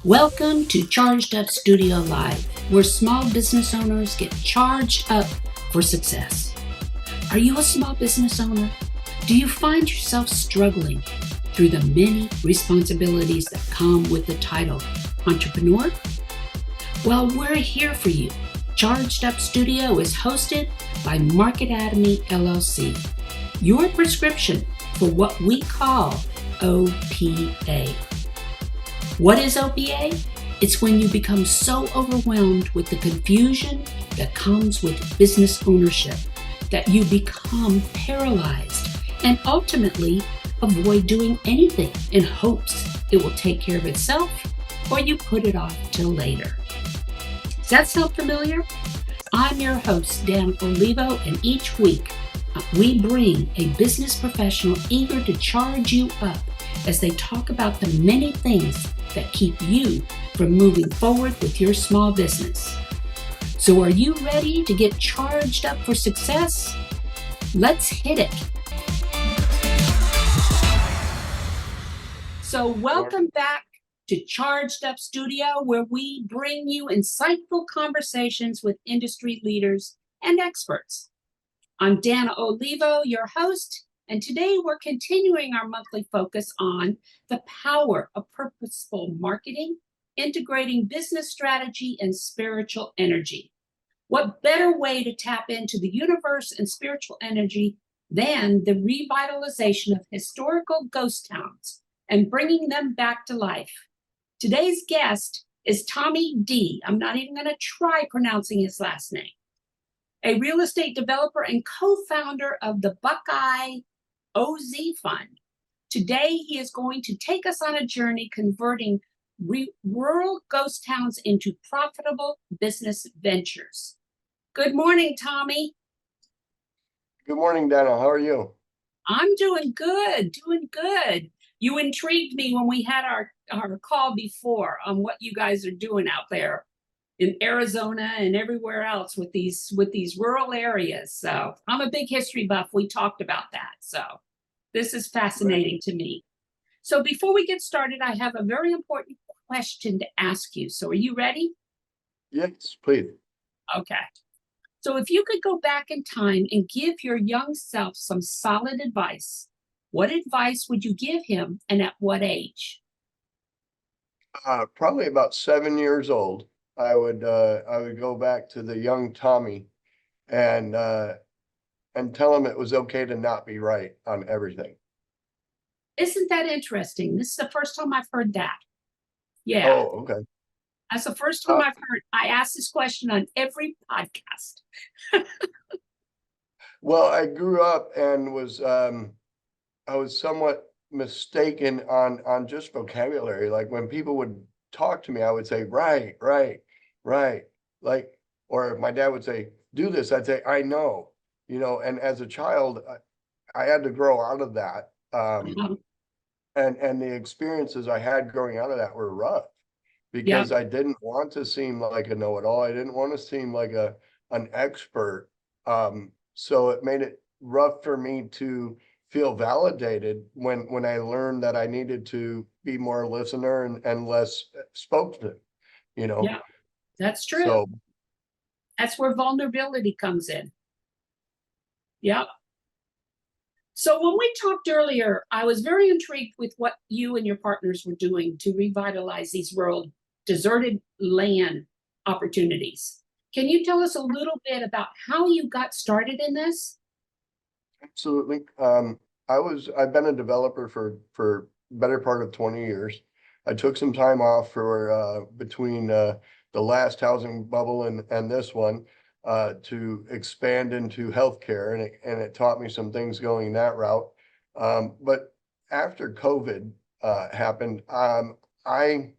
Welcome to Charged Up Studio Live, where small business owners get charged up for success. Are you a small business owner? Do you find yourself struggling through the many responsibilities that come with the title entrepreneur? Well, we're here for you. Charged Up Studio is hosted by Market Atomy LLC, your prescription for what we call OPA. What is OPA? It's when you become so overwhelmed with the confusion that comes with business ownership that you become paralyzed and ultimately avoid doing anything in hopes it will take care of itself, or you put it off till later. Does that sound familiar? I'm your host, Danna Olivo, and each week we bring a business professional eager to charge you up as they talk about the many things that keep you from moving forward with your small business. So are you ready to get charged up for success? Let's hit it. So welcome back to Charged Up Studio, where we bring you insightful conversations with industry leaders and experts. I'm Danna Olivo, your host, and today we're continuing our monthly focus on the power of purposeful marketing, integrating business strategy and spiritual energy. What better way to tap into the universe and spiritual energy than the revitalization of historical ghost towns and bringing them back to life? Today's guest is Tommy D. I'm not even going to try pronouncing his last name. A real estate developer and co-founder of the Buckeye Oz Fund. Today, he is going to take us on a journey converting rural ghost towns into profitable business ventures. Good morning, Tommy. Good morning, Danna. How are you? I'm doing good. You intrigued me when we had our call before on what you guys are doing out there in Arizona and everywhere else with these rural areas. So I'm a big history buff. We talked about that. So this is fascinating to me. So before we get started, I have a very important question to ask you. So are you ready? Yes, please. Okay. So if you could go back in time and give your young self some solid advice, what advice would you give him and at what age? Probably about 7 years old. I would go back to the young Tommy and tell him it was okay to not be right on everything. Isn't that interesting? This is the first time I've heard that. Yeah. Oh, okay. That's the first time I've heard. I ask this question on every podcast. Well, I grew up and I was somewhat mistaken on just vocabulary. Like when people would talk to me, I would say, right. Like, or my dad would say, do this. I'd say, I know, and as a child, I had to grow out of that. And the experiences I had growing out of that were rough because I didn't want to seem like a know-it-all. I didn't want to seem like an expert. So it made it rough for me to feel validated when I learned that I needed to be more listener and less spokesman, Yeah, that's true. So that's where vulnerability comes in. Yep. So when we talked earlier, I was very intrigued with what you and your partners were doing to revitalize these rural deserted land opportunities. Can you tell us a little bit about how you got started in this? Absolutely. I've been a developer for better part of 20 years. I took some time off for between the last housing bubble and this one to expand into healthcare, and it taught me some things going that route. But after COVID happened, I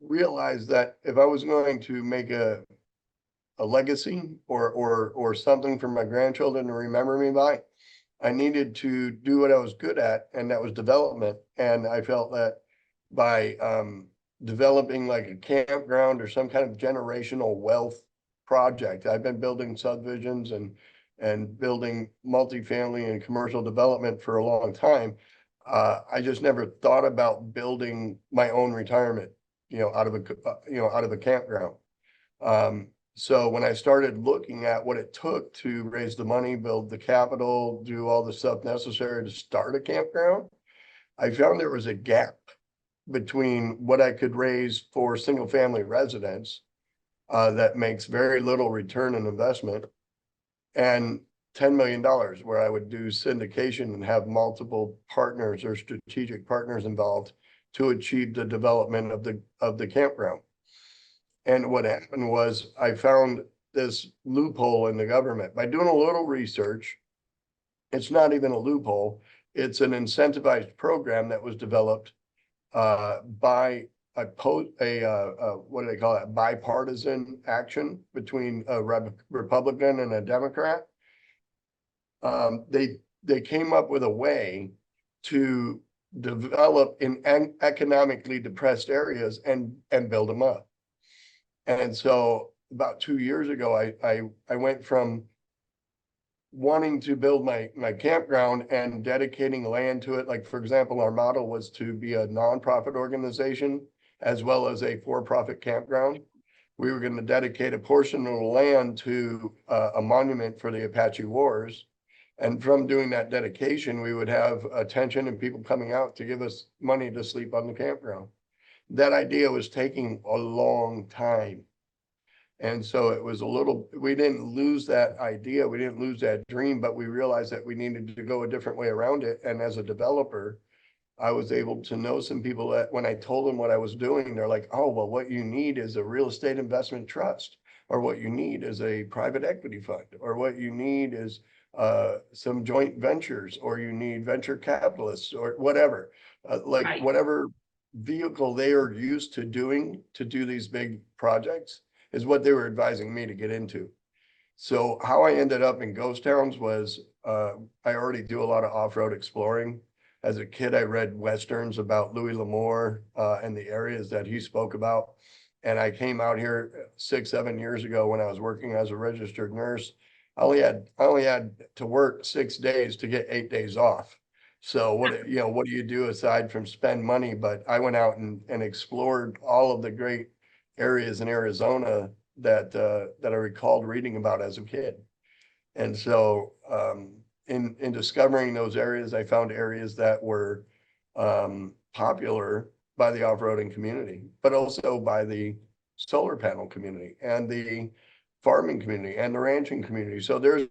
realized that if I was going to make a legacy or something for my grandchildren to remember me by, I needed to do what I was good at, and that was development. And I felt that by developing like a campground or some kind of generational wealth project, I've been building subdivisions and building multifamily and commercial development for a long time. I just never thought about building my own retirement out of a campground. So when I started looking at what it took to raise the money, build the capital, do all the stuff necessary to start a campground, I found there was a gap between what I could raise for single family residents that makes very little return on investment, and $10 million, where I would do syndication and have multiple partners or strategic partners involved to achieve the development of the campground. And what happened was I found this loophole in the government. By doing a little research, it's not even a loophole. It's an incentivized program that was developed by what do they call it? Bipartisan action between a Republican and a Democrat. They came up with a way to develop in economically depressed areas and build them up. And so about 2 years ago, I went from wanting to build my campground and dedicating land to it. Like, for example, our model was to be a nonprofit organization as well as a for-profit campground. We were going to dedicate a portion of the land to a monument for the Apache Wars. And from doing that dedication, we would have attention and people coming out to give us money to sleep on the campground. That idea was taking a long time. And so it was we didn't lose that idea, we didn't lose that dream, but we realized that we needed to go a different way around it. And as a developer, I was able to know some people that when I told them what I was doing, they're like, oh, well, what you need is a real estate investment trust, or what you need is a private equity fund, or what you need is some joint ventures, or you need venture capitalists, or whatever, Right. whatever vehicle they are used to doing to do these big projects is what they were advising me to get into. So how I ended up in ghost towns was I already do a lot of off-road exploring. As a kid, I read Westerns about Louis L'Amour and the areas that he spoke about. And I came out here 6-7 years ago when I was working as a registered nurse. I only had to work 6 days to get 8 days off. So what do you do aside from spend money? But I went out and explored all of the great areas in Arizona that I recalled reading about as a kid. And so in discovering those areas, I found areas that were popular by the off-roading community, but also by the solar panel community and the farming community and the ranching community. So there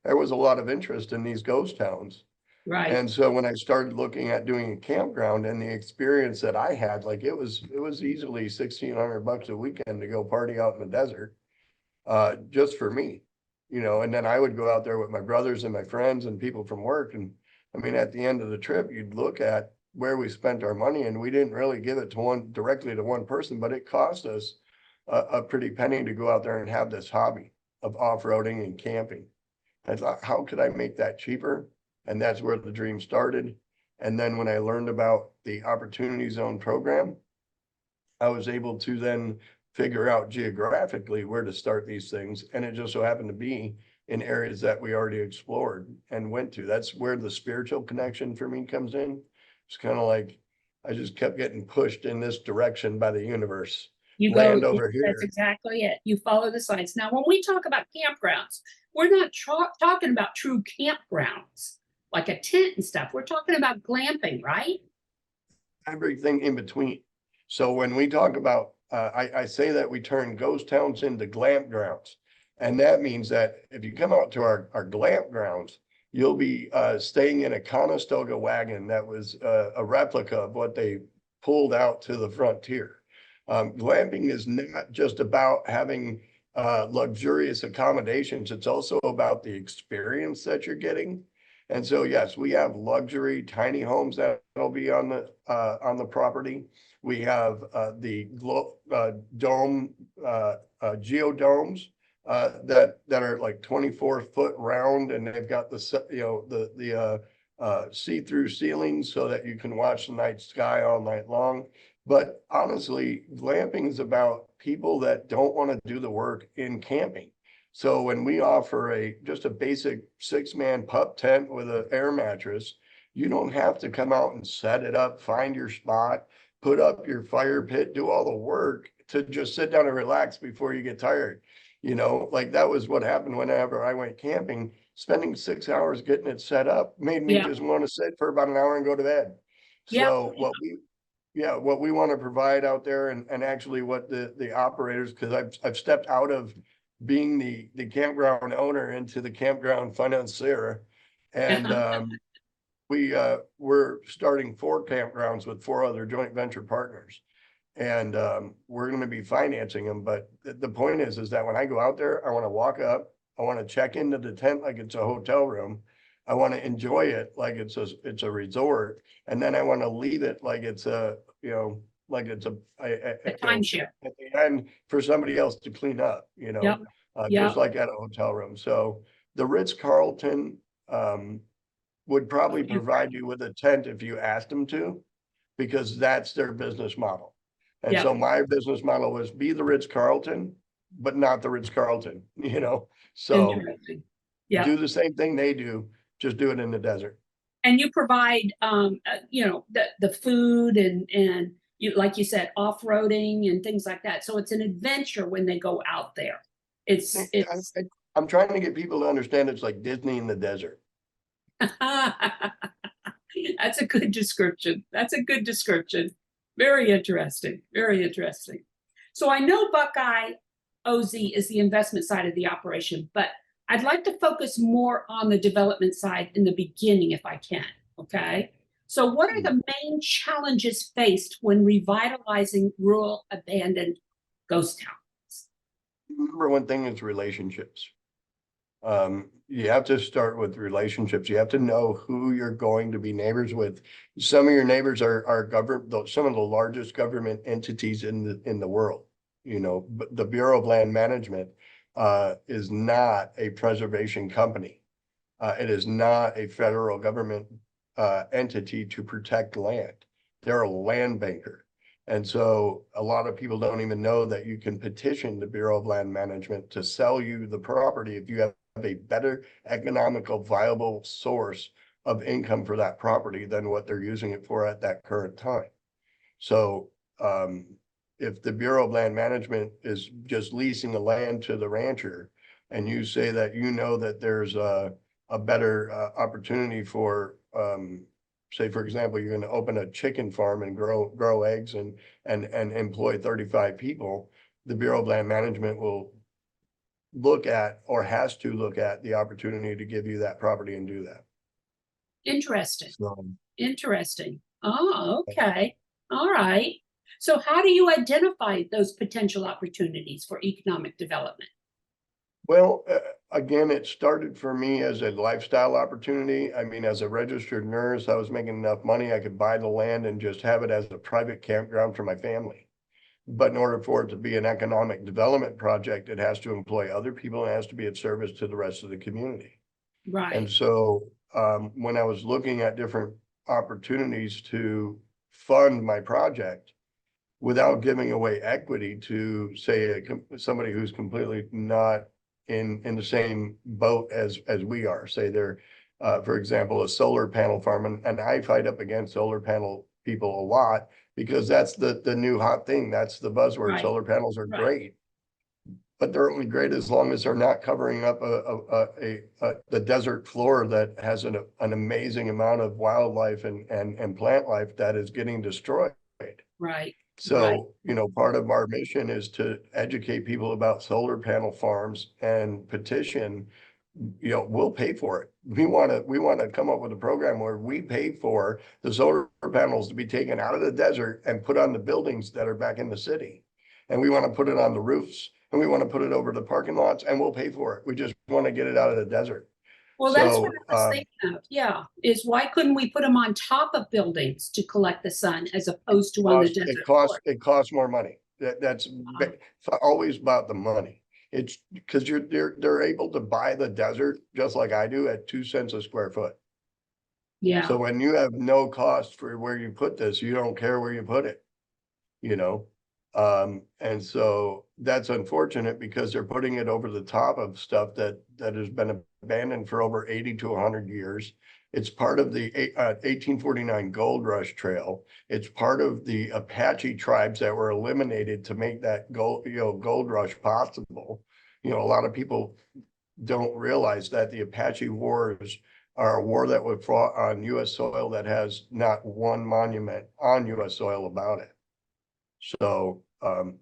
was a lot of interest in these ghost towns. Right. And so when I started looking at doing a campground, and the experience that I had, like it was easily $1,600 a weekend to go party out in the desert, just for me, and then I would go out there with my brothers and my friends and people from work. And I mean, at the end of the trip, you'd look at where we spent our money, and we didn't really give it directly to one person, but it cost us a pretty penny to go out there and have this hobby of off-roading and camping. I thought, how could I make that cheaper? And that's where the dream started. And then when I learned about the Opportunity Zone program, I was able to then figure out geographically where to start these things. And it just so happened to be in areas that we already explored and went to. That's where the spiritual connection for me comes in. It's kind of like I just kept getting pushed in this direction by the universe. Land over here. That's exactly it. You follow the signs. Now, when we talk about campgrounds, we're not talking about true campgrounds, like a tent and stuff. We're talking about glamping, right? Everything in between. So when we talk about, I say that we turn ghost towns into glamp grounds. And that means that if you come out to our glamp grounds, you'll be staying in a Conestoga wagon that was a replica of what they pulled out to the frontier. Glamping is not just about having luxurious accommodations. It's also about the experience that you're getting. And so, yes, we have luxury tiny homes that'll be on the property. We have the geodomes that are like 24-foot round, and they've got the see-through ceilings so that you can watch the night sky all night long. But honestly, glamping is about people that don't want to do the work in camping. So when we offer just a basic 6-man pup tent with an air mattress, you don't have to come out and set it up, find your spot, put up your fire pit, do all the work to just sit down and relax before you get tired. Like that was what happened whenever I went camping. Spending 6 hours getting it set up made me Yeah. just want to sit for about an hour and go to bed. Yeah. So what we want to provide out there, and actually what the operators, because I've stepped out of being the campground owner into the campground financier. And we're starting 4 campgrounds with 4 other joint venture partners. And we're going to be financing them. But the point is that when I go out there, I want to walk up, I want to check into the tent like it's a hotel room. I want to enjoy it like it's a resort. And then I want to leave it like it's a timeshare. at the end for somebody else to clean up, Yep. just like at a hotel room. So the Ritz-Carlton would probably provide you with a tent if you asked them to, because that's their business model. And so my business model was be the Ritz-Carlton, but not the Ritz-Carlton, so do the same thing they do, just do it in the desert. And you provide, the food and you, like you said, off-roading and things like that. So it's an adventure when they go out there. I'm trying to get people to understand it's like Disney in the desert. That's a good description. That's a good description. Very interesting. Very interesting. So I know Buckeye Oz is the investment side of the operation, but I'd like to focus more on the development side in the beginning if I can. Okay. So what are the main challenges faced when revitalizing rural abandoned ghost towns? Number one thing is relationships. You have to start with relationships. You have to know who you're going to be neighbors with. Some of your neighbors are some of the largest government entities in the world. But the Bureau of Land Management is not a preservation company. It is not a federal government entity to protect land. They're a land banker. And so a lot of people don't even know that you can petition the Bureau of Land Management to sell you the property if you have a better economical viable source of income for that property than what they're using it for at that current time. So if the Bureau of Land Management is just leasing the land to the rancher, and you say that that there's a better opportunity for say, for example, you're going to open a chicken farm and grow eggs and employ 35 people, the Bureau of Land Management will look at, or has to look at, the opportunity to give you that property and do that. Interesting. Interesting. Oh, okay. All right. So how do you identify those potential opportunities for economic development? Well, again, it started for me as a lifestyle opportunity. I mean, as a registered nurse, I was making enough money, I could buy the land and just have it as a private campground for my family. But in order for it to be an economic development project, it has to employ other people and it has to be of service to the rest of the community. Right. And so when I was looking at different opportunities to fund my project without giving away equity to, say, somebody who's completely not in the same boat as we are, say they're, for example, a solar panel farm, and I fight up against solar panel people a lot, because that's the new hot thing. That's the buzzword. Right. Solar panels are great, but they're only great as long as they're not covering up the desert floor that has an amazing amount of wildlife and plant life that is getting destroyed. Right. So, part of our mission is to educate people about solar panel farms and petition, we'll pay for it. We want to come up with a program where we pay for the solar panels to be taken out of the desert and put on the buildings that are back in the city. And we want to put it on the roofs, and we want to put it over the parking lots, and we'll pay for it. We just want to get it out of the desert. Well, that's what I was thinking of. Yeah, is why couldn't we put them on top of buildings to collect the sun as opposed to on the desert? It costs more money. That's always about the money. It's because they're able to buy the desert just like I do at 2 cents a square foot. Yeah. So when you have no cost for where you put this, you don't care where you put it, and so that's unfortunate, because they're putting it over the top of stuff that has been abandoned for over 80 to 100 years. It's part of the 1849 Gold Rush Trail. It's part of the Apache tribes that were eliminated to make that gold rush possible. A lot of people don't realize that the Apache wars are a war that was fought on U.S. soil that has not one monument on U.S. soil about it. So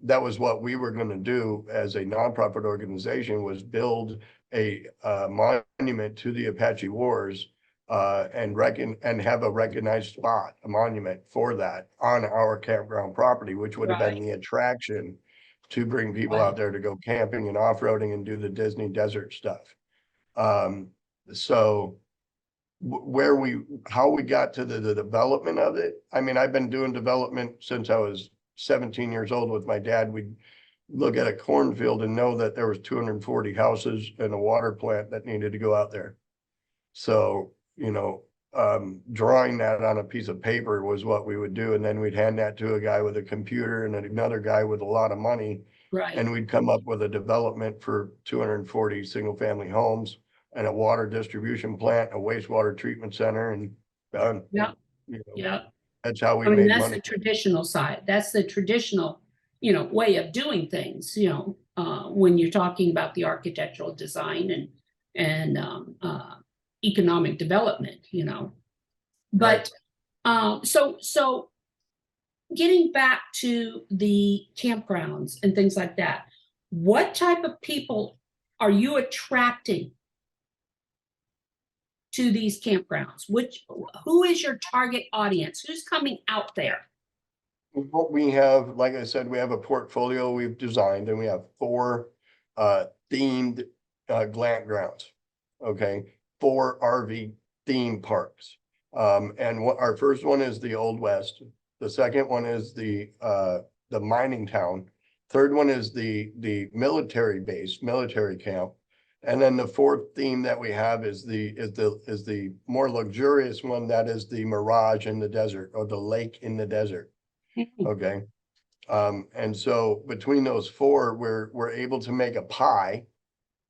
that was what we were going to do as a nonprofit organization, was build a monument to the Apache wars and have a recognized spot, a monument for that on our campground property, which would have been the attraction to bring people out there to go camping and off-roading and do the Disney desert stuff. So how we got to the development of it. I mean, I've been doing development since I was 17 years old with my dad. We'd look at a cornfield and know that there was 240 houses and a water plant that needed to go out there. So, drawing that on a piece of paper was what we would do. And then we'd hand that to a guy with a computer and another guy with a lot of money. Right. And we'd come up with a development for 240 single family homes and a water distribution plant, a wastewater treatment center, and done. Yeah. That's how we made that's money. The traditional side. That's the traditional, way of doing things, when you're talking about the architectural design and economic development, But so getting back to the campgrounds and things like that, what type of people are you attracting to these campgrounds? Who is your target audience? Who's coming out there? What we have, like I said, we have a portfolio we've designed, and we have 4 themed glant grounds. Okay, 4 RV theme parks. And our first one is the Old West. The second one is the mining town. Third one is the military base, military camp. And then the 4th theme that we have is the more luxurious one, that is the Mirage in the desert, or the lake in the desert. Okay. And so between those 4, we're able to make a pie.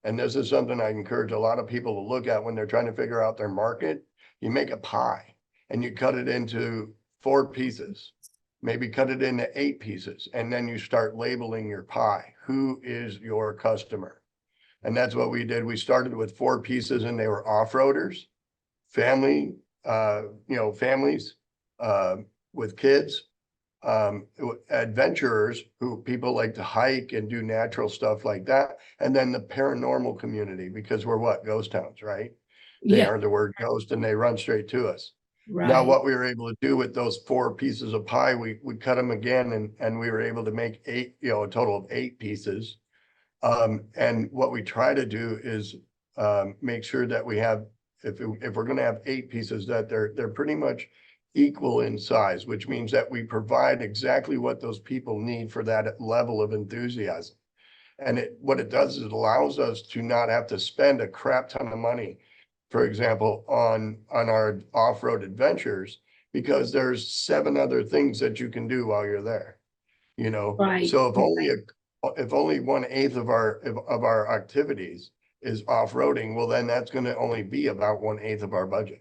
And this is something I encourage a lot of people to look at when they're trying to figure out their market. You make a pie and you cut it into 4 pieces, maybe cut it into 8 pieces, and then you start labeling your pie. Who is your customer? And that's what we did. We started with 4 pieces, and they were off-roaders, families with kids, adventurers, who people like to hike and do natural stuff like that. And then the paranormal community, because we're ghost towns, right? They are the word ghost, and they run straight to us. Right. Now, what we were able to do with those 4 pieces of pie, we cut them again, and we were able to make 8, a total of 8 pieces. And what we try to do is make sure that we have, if we're going to have 8 pieces, that they're pretty much equal in size, which means that we provide exactly what those people need for that level of enthusiasm. And what it does is it allows us to not have to spend a crap ton of money, for example, on our off-road adventures, because there's 7 other things that you can do while you're there. Right. So if only 1/8 of our activities is off-roading, well, then that's going to only be about 1/8 of our budget.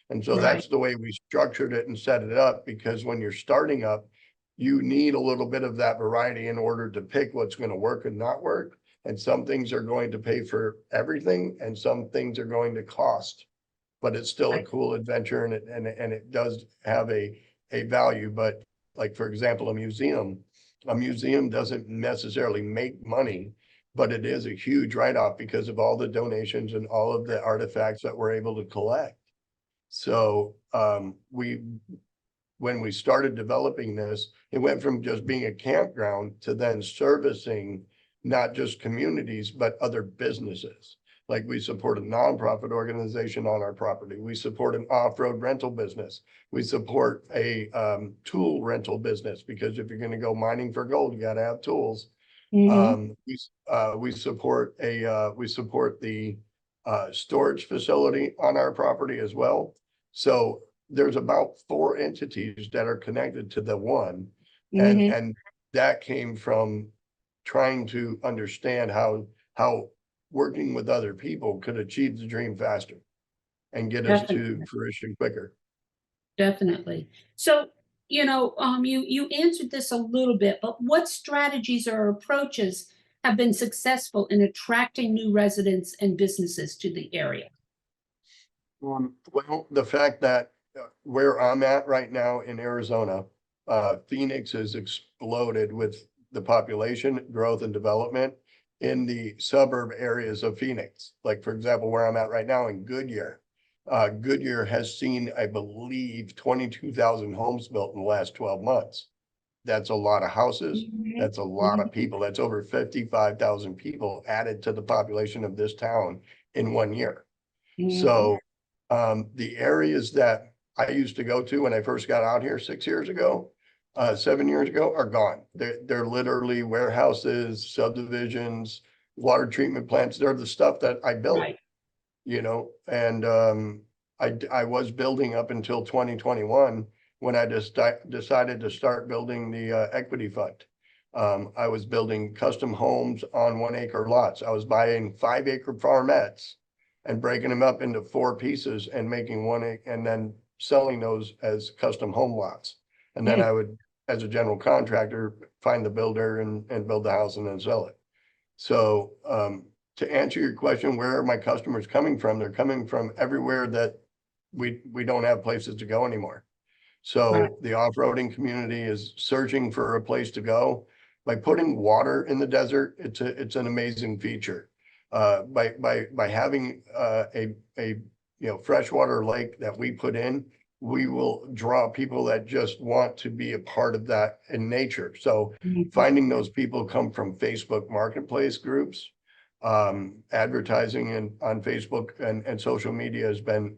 And so that's the way we structured it and set it up, because when you're starting up, you need a little bit of that variety in order to pick what's going to work and not work. And some things are going to pay for everything, and some things are going to cost, but it's still a cool adventure, and it does have a value. But like, for example, a museum doesn't necessarily make money, but it is a huge write-off because of all the donations and all of the artifacts that we're able to collect. So when we started developing this, it went from just being a campground to then servicing not just communities, but other businesses. Like, we support a nonprofit organization on our property. We support an off-road rental business. We support a tool rental business, because if you're going to go mining for gold, you got to have tools. We support the storage facility on our property as well. So there's about 4 entities that are connected to the one, and that came from trying to understand how working with other people could achieve the dream faster. and get us to Definitely. fruition quicker. Definitely. So, you answered this a little bit, but what strategies or approaches have been successful in attracting new residents and businesses to the area? Well, the fact that where I'm at right now in Arizona, Phoenix has exploded with the population growth and development in the suburb areas of Phoenix. Like, for example, where I'm at right now in Goodyear. Goodyear has seen, I believe, 22,000 homes built in the last 12 months. That's a lot of houses. Mhm. That's a lot of people. That's over 55,000 people added to the population of this town in 1 year. Mhm. So the areas that I used to go to when I first got out here 6 years ago, 7 years ago, are gone. They're literally warehouses, subdivisions, water treatment plants. They're the stuff that I built, Right. and I was building up until 2021 when I just decided to start building the equity fund. I was building custom homes on 1 acre lots. I was buying 5 acre farmettes and breaking them up into 4 pieces and making and then selling those as custom home lots. And then Mm. I would, as a general contractor, find the builder and build the house and then sell it. So to answer your question, where are my customers coming from? They're coming from everywhere that we don't have places to go anymore. Right. So the off-roading community is searching for a place to go. By putting water in the desert, it's an amazing feature. By having a freshwater lake that we put in, we will draw people that just want to be a part of that in nature. So Mhm. finding those people come from Facebook marketplace groups. Advertising on Facebook and social media has been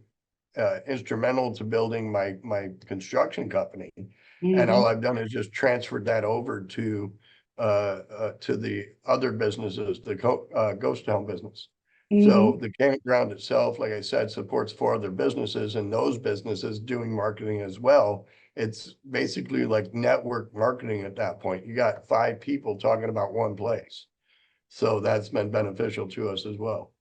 instrumental to building my construction company. And all Mhm. I've done is just transferred that over to the other businesses, the ghost town business. Mhm. So the campground itself, like I said, supports 4 other businesses, and those businesses doing marketing as well. It's basically like network marketing at that point. You got 5 people talking about one place. So that's been beneficial to us as well.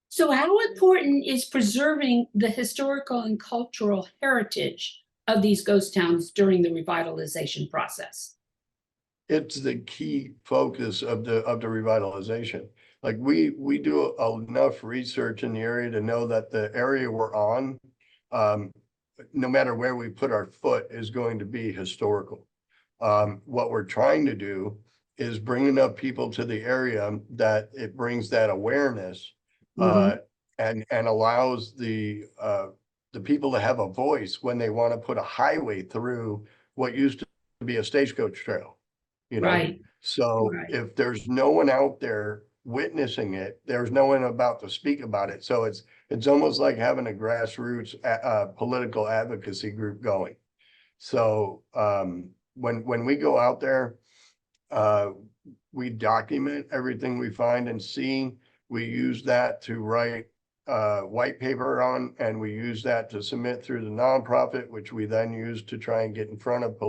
So, how important is preserving the historical and cultural heritage of these ghost towns during the revitalization process? It's the key focus of the revitalization. Like we do enough research in the area to know that the area we're on, um, no matter where we put our foot, is going to be historical. What we're trying to do is bring enough people to the area that it brings that awareness, uh, Mhm. and allows the people to have a voice when they want to put a highway through what used to be a stagecoach trail, you know? Right. So Right. if there's no one out there witnessing it, there's no one about to speak about it. So it's almost like having a grassroots political advocacy group going. So when we go out there, uh, we document everything we find and see. We use that to write white paper on, and we use that to submit through the nonprofit, which we then use to try and get in front of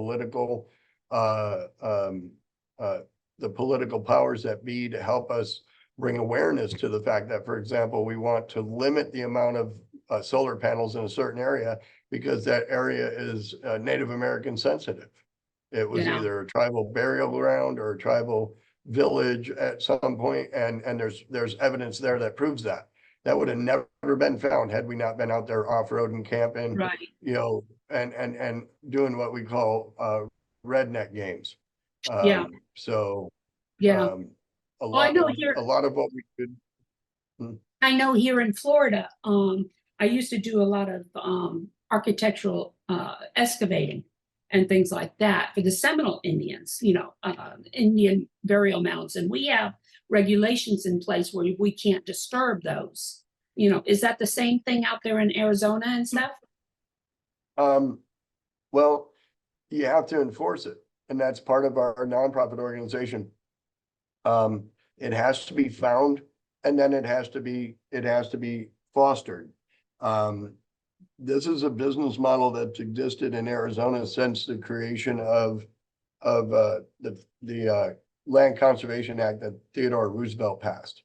uh, um, uh, the political powers that be to help us bring awareness to the fact that, for example, we want to limit the amount of solar panels in a certain area because that area is Native American sensitive. It was Yeah. either a tribal burial ground or a tribal village at some point, and there's evidence there that proves that. That would have never been found had we not been out there off-roading, camping, Right. and doing what we call redneck games. Yeah. So Yeah. um, a Well, lot of what we did. Mm. I know here in Florida, I used to do a lot of architectural excavating and things like that for the Seminole Indians, Indian burial mounds. And we have regulations in place where we can't disturb those. Is that the same thing out there in Arizona and stuff? Um, well, you have to enforce it, and that's part of our nonprofit organization. It has to be found, and then it has to be fostered. Um, this is a business model that's existed in Arizona since the creation of the Land Conservation Act that Theodore Roosevelt passed.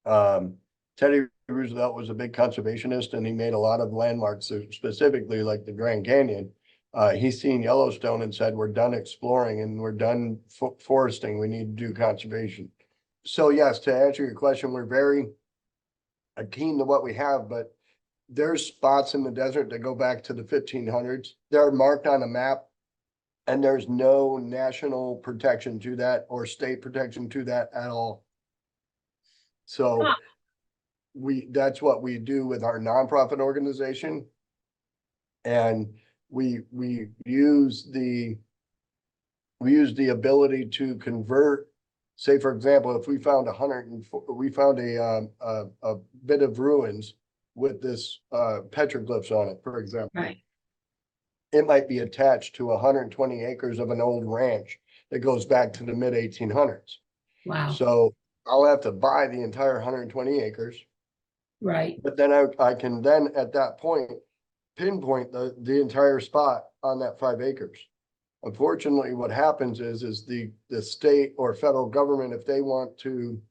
Um, Teddy Roosevelt was a big conservationist, and he made a lot of landmarks, specifically like the Grand Canyon. He's seen Yellowstone and said, we're done exploring and we're done foresting. We need to do conservation. So yes, to answer your question, we're very keen to what we have, but there's spots in the desert that go back to the 1500s. They're marked on a map, and there's no national protection to that or state protection to that at all. So that's what we do with our nonprofit organization. And we use the ability to convert, say, for example, if we found a bit of ruins with this petroglyphs on it, for example. Right. It might be attached to 120 acres of an old ranch that goes back to the mid 1800s. Wow. So I'll have to buy the entire 120 acres. Right. But then I can then at that point pinpoint the entire spot on that 5 acres. Unfortunately, what happens is the state or federal government, if they want to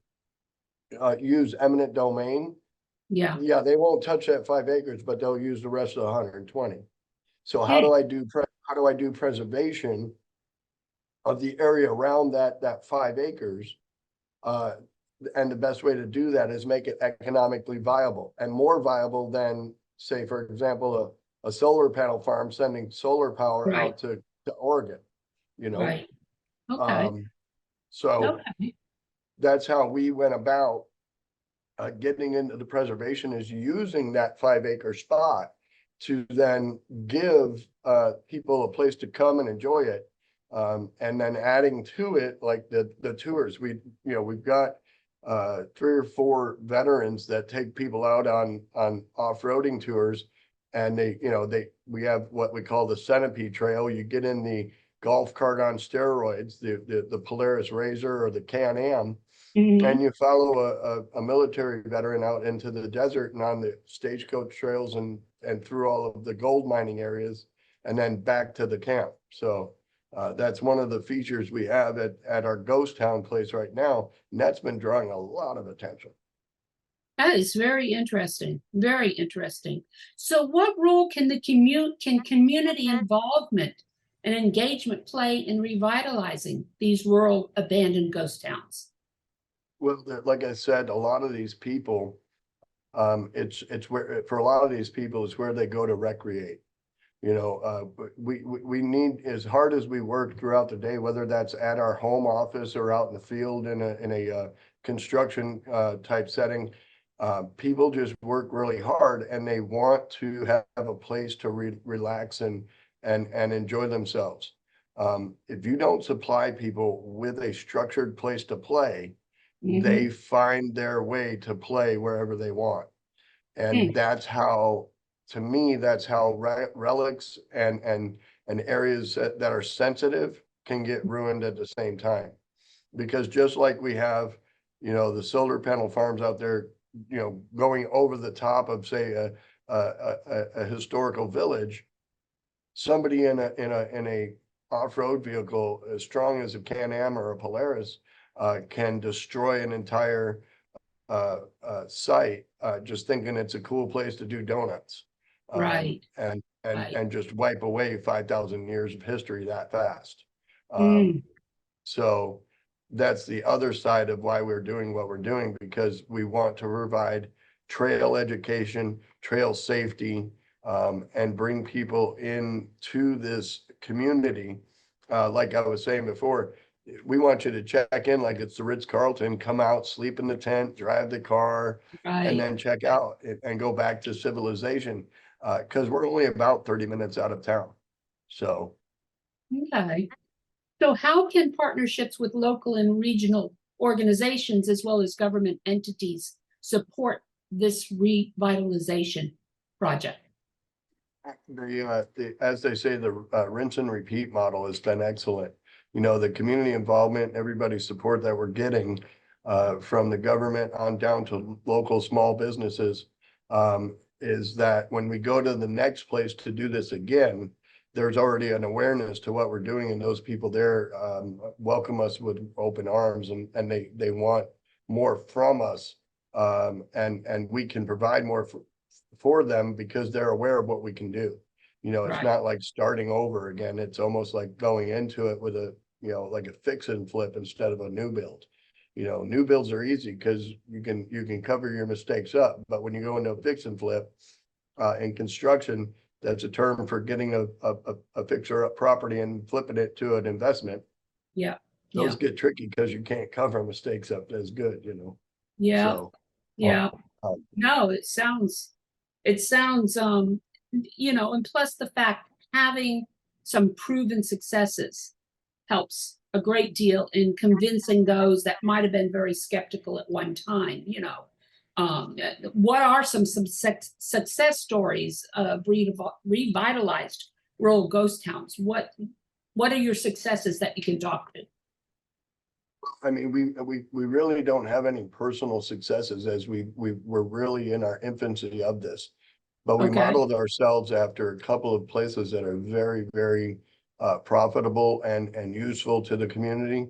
use eminent domain, they won't touch that 5 acres, but they'll use the rest of the 120. So how do I do preservation of the area around that 5 acres? And the best way to do that is make it economically viable, and more viable than, say, for example, a solar panel farm sending solar power out to Oregon, you know? Right. Okay. So that's how we went about getting into the preservation, is using that 5 acre spot to then give people a place to come and enjoy it. And then adding to it, like the tours, we've got 3 or 4 veterans that take people out on off-roading tours, and we have what we call the Centipede Trail. You get in the golf cart on steroids, the Polaris Razor or the Can-Am, and you follow a military veteran out into the desert and on the stagecoach trails and through all of the gold mining areas, and then back to the camp. So that's one of the features we have at our ghost town place right now, and that's been drawing a lot of attention. That is very interesting. Very interesting. So what role can community involvement and engagement play in revitalizing these rural abandoned ghost towns? Well, like I said, a lot of these people, it's where, for a lot of these people, it's where they go to recreate. We need, as hard as we work throughout the day, whether that's at our home office or out in the field in a construction type setting, people just work really hard, and they want to have a place to relax and enjoy themselves. If you don't supply people with a structured place to play, they find their way to play wherever they want. And that's how, to me, that's how relics and areas that are sensitive can get ruined at the same time. Because just like we have, the solar panel farms out there, going over the top of, say, a historical village, somebody in a off-road vehicle as strong as a Can-Am or a Polaris can destroy an entire site, just thinking it's a cool place to do donuts. And just wipe away 5,000 years of history that fast. So that's the other side of why we're doing what we're doing, because we want to provide trail education, trail safety, and bring people into this community. Like I was saying before, we want you to check in like it's the Ritz-Carlton, come out, sleep in the tent, drive the car, and then check out and go back to civilization. Because we're only about 30 minutes out of town. So. Okay. So how can partnerships with local and regional organizations, as well as government entities, support this revitalization project? As they say, the rinse and repeat model has been excellent. The community involvement, everybody's support that we're getting from the government on down to local small businesses, is that when we go to the next place to do this again, there's already an awareness to what we're doing, and those people there welcome us with open arms, and they want more from us and we can provide more for them because they're aware of what we can do. It's not like starting over again. It's almost like going into it with like a fix and flip instead of a new build. New builds are easy because you can cover your mistakes up. But when you go into a fix and flip in construction, that's a term for getting a fixer up property and flipping it to an investment. Yeah. Those get tricky because you can't cover mistakes up as good, Yeah. So, yeah. No, it sounds, and plus the fact having some proven successes helps a great deal in convincing those that might have been very skeptical at one time. What are some success stories of revitalized rural ghost towns? What are your successes that you can talk to? I mean, we really don't have any personal successes as we're really in our infancy of this, but we modeled ourselves after a couple of places that are very, very profitable and useful to the community.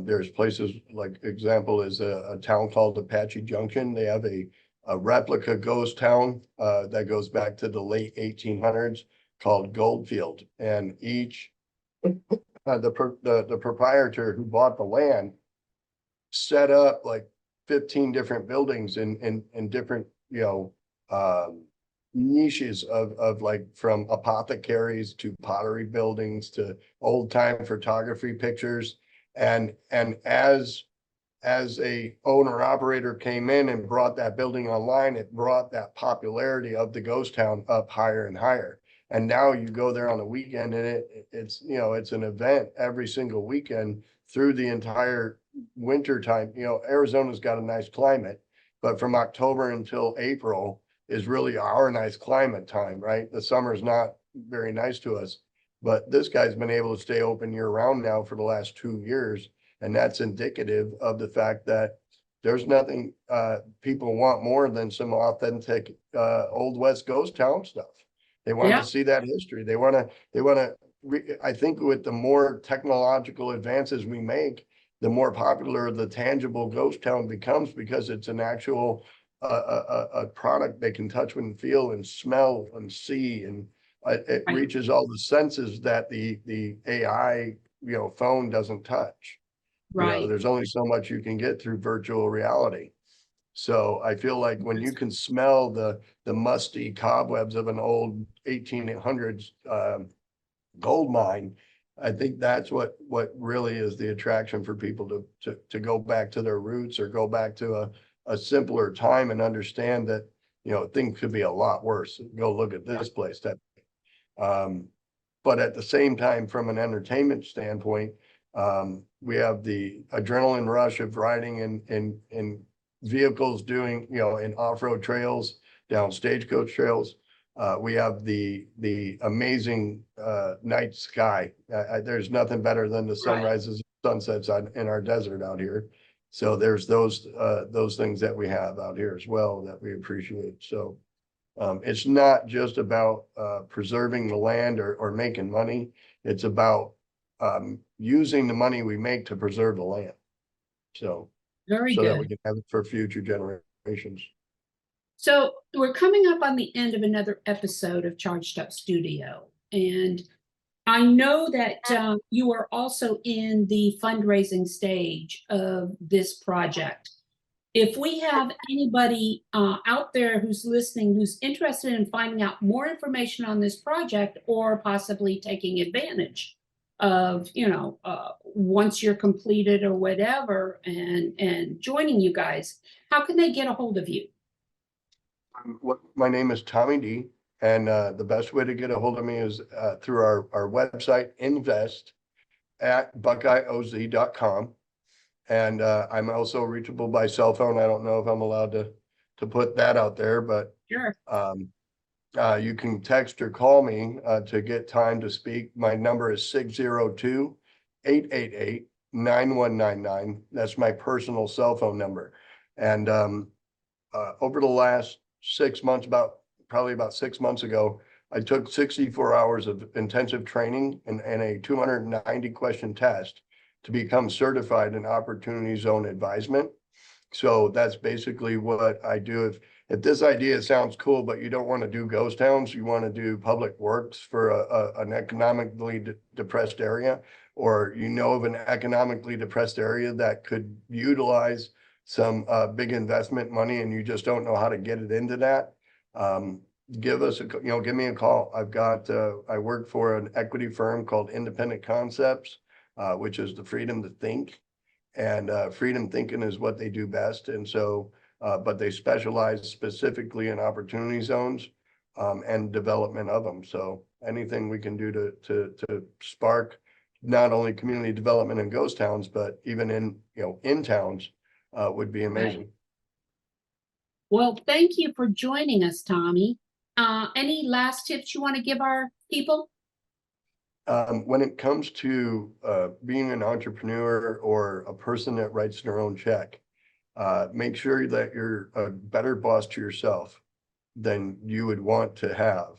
There's places like example is a town called Apache Junction. They have a replica ghost town that goes back to the late 1800s called Goldfield, and each the proprietor who bought the land set up like 15 different buildings in different niches of like from apothecaries to pottery buildings to old time photography pictures, and as a owner operator came in and brought that building online, it brought that popularity of the ghost town up higher and higher. And now you go there on the weekend and it's an event every single weekend through the entire winter time. Arizona's got a nice climate, but from October until April is really our nice climate time, right? The summer's not very nice to us, but this guy's been able to stay open year round now for the last 2 years. And that's indicative of the fact that there's nothing people want more than some authentic Old West ghost town stuff. They want to see that history. They want to, I think with the more technological advances we make, the more popular the tangible ghost town becomes because it's an actual a product they can touch and feel and smell and see. And it reaches all the senses that the AI, phone doesn't touch. Right. There's only so much you can get through virtual reality. So I feel like when you can smell the musty cobwebs of an old 1800s gold mine, I think that's what really is the attraction for people to go back to their roots or go back to a simpler time and understand that things could be a lot worse. Go look at this place. But at the same time, from an entertainment standpoint, we have the adrenaline rush of riding in vehicles doing, in off-road trails, down stagecoach trails. We have the amazing night sky. There's nothing better than the sunrises and sunsets in our desert out here. So there's those things that we have out here as well that we appreciate. So it's not just about preserving the land or making money. It's about using the money we make to preserve the land. So Very good. That we can have it for future generations. So we're coming up on the end of another episode of Charged Up Studio. And I know that you are also in the fundraising stage of this project. If we have anybody out there who's listening, who's interested in finding out more information on this project or possibly taking advantage of, once you're completed or whatever and joining you guys, how can they get a hold of you? My name is Tommy D, and the best way to get a hold of me is through our website, invest at buckeyeoz.com. And I'm also reachable by cell phone. I don't know if I'm allowed to put that out there, but sure. You can text or call me to get time to speak. My number is 602-888-9199. That's my personal cell phone number. And over the last 6 months, probably about 6 months ago, I took 64 hours of intensive training and a 290 question test to become certified in opportunity zone advisement. So that's basically what I do. If this idea sounds cool, but you don't want to do ghost towns, you want to do public works for an economically depressed area, or you know of an economically depressed area that could utilize some big investment money and you just don't know how to get it into that, give me a call. I work for an equity firm called Independent Concepts, which is the freedom to think. And freedom thinking is what they do best. And so, but they specialize specifically in opportunity zones and development of them. So anything we can do to spark not only community development in ghost towns, but even in towns would be amazing. Right. Well, thank you for joining us, Tommy. Any last tips you want to give our people? When it comes to being an entrepreneur or a person that writes their own check, make sure that you're a better boss to yourself than you would want to have.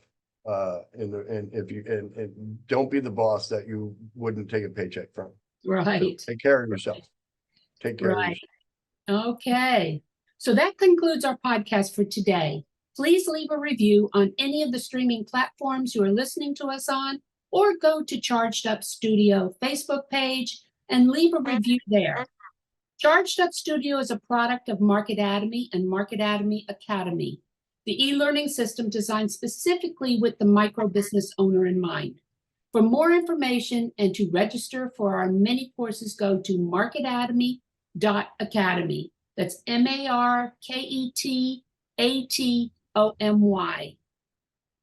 And don't be the boss that you wouldn't take a paycheck from. Right. So take care of yourself. Take care of yourself. Okay. So that concludes our podcast for today. Please leave a review on any of the streaming platforms you are listening to us on, or go to Charged Up Studio Facebook page and leave a review there. Charged Up Studio is a product of Marketatomy and Marketatomy Academy, the e-learning system designed specifically with the micro business owner in mind. For more information and to register for our many courses, go to marketatomy.academy. That's MARKETATOMY.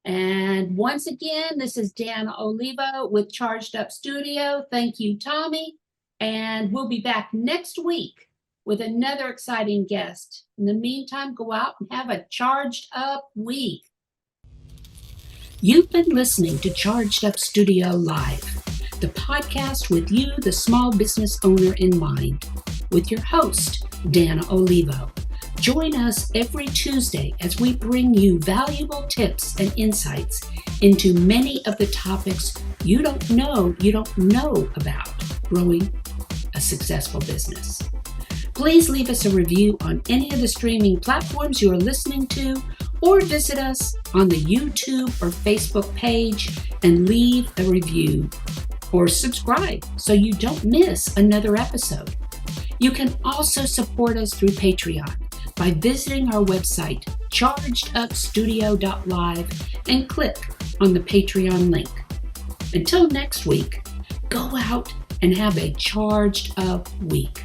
And once again, this is Danna Olivo with Charged Up Studio. Thank you, Tommy. And we'll be back next week with another exciting guest. In the meantime, go out and have a charged up week. You've been listening to Charged Up Studio Live, the podcast with you, the small business owner, in mind, with your host, Danna Olivo. Join us every Tuesday as we bring you valuable tips and insights into many of the topics you don't know about growing a successful business. Please leave us a review on any of the streaming platforms you are listening to, or visit us on the YouTube or Facebook page and leave a review, or subscribe so you don't miss another episode. You can also support us through Patreon by visiting our website, chargedupstudio.live, and click on the Patreon link. Until next week, go out and have a charged up week.